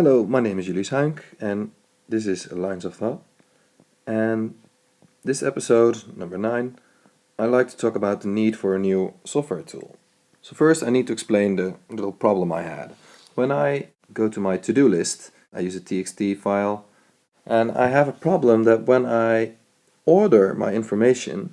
Hello, my name is Julius Huink and this is Lines of Thought. And this episode, number 9, I like to talk about the need for a new software tool. So first I need to explain the little problem I had. When I go to my to-do list, I use a txt file, and I have a problem that when I order my information,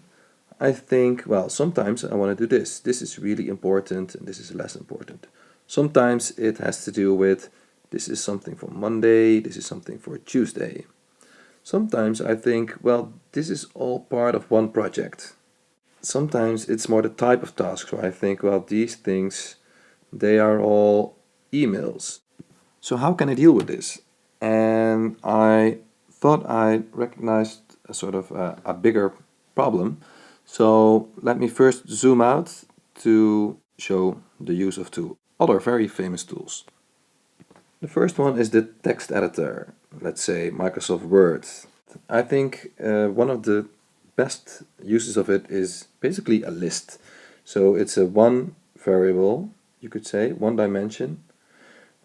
I think, well, sometimes I want to do this. This is really important and this is less important. Sometimes it has to do with this is something for Monday, this is something for Tuesday. Sometimes I think, well, this is all part of one project. Sometimes it's more the type of tasks where I think, well, these things, they are all emails. So how can I deal with this? And I thought I recognized a sort of a bigger problem. So let me first zoom out to show the use of two other very famous tools. The first one is the text editor, let's say Microsoft Word. I think one of the best uses of it is basically a list. So it's a one variable, you could say, one dimension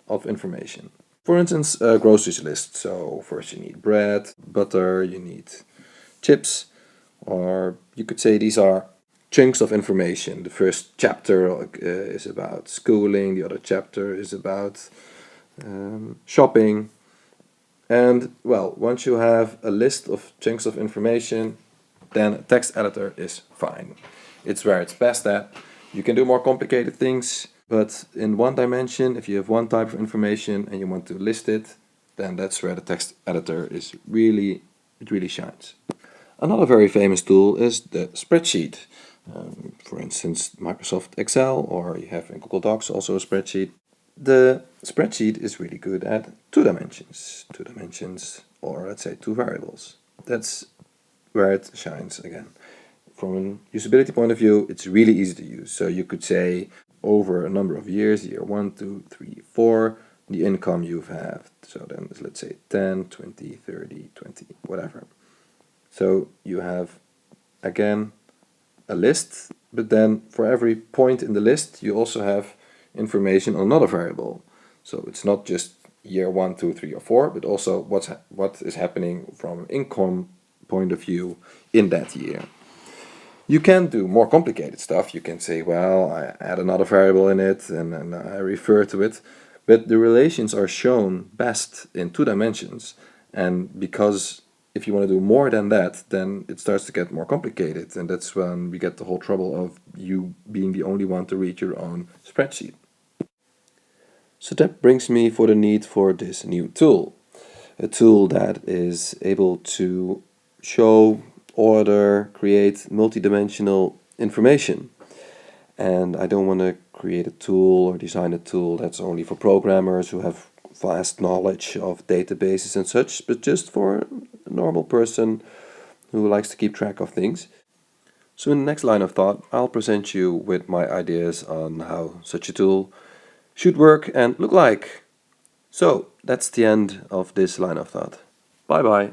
of information. For instance, a groceries list. So first you need bread, butter, you need chips, or you could say these are chunks of information. The first chapter is about schooling, the other chapter is about shopping. And well, once you have a list of chunks of information, then a text editor is fine. It's where it's best at. You can do more complicated things, but in one dimension, if you have one type of information and you want to list it, then that's where the text editor is really, it really shines. Another very famous tool is the spreadsheet. For instance, Microsoft Excel, or you have in Google Docs also a spreadsheet. The spreadsheet is really good at two dimensions, or let's say two variables. That's where it shines again. From a usability point of view, it's really easy to use. So you could say over a number of years, year 1, 2, 3, 4, the income you've had. So then let's say 10, 20, 30, 20, whatever. So you have, again, a list, but then for every point in the list, you also have information on another variable. So it's not just year 1, 2, 3, or 4, but also what is happening from an income point of view in that year. You can do more complicated stuff. You can say, well, I add another variable in it and I refer to it. But the relations are shown best in two dimensions. And because if you want to do more than that, then it starts to get more complicated. And that's when we get the whole trouble of you being the only one to read your own spreadsheet. So that brings me for the need for this new tool. A tool that is able to show, order, create multidimensional information. And I don't want to create a tool or design a tool that's only for programmers who have vast knowledge of databases and such, but just for a normal person who likes to keep track of things. So in the next line of thought, I'll present you with my ideas on how such a tool should work and look like. So that's the end of this line of thought. Bye bye.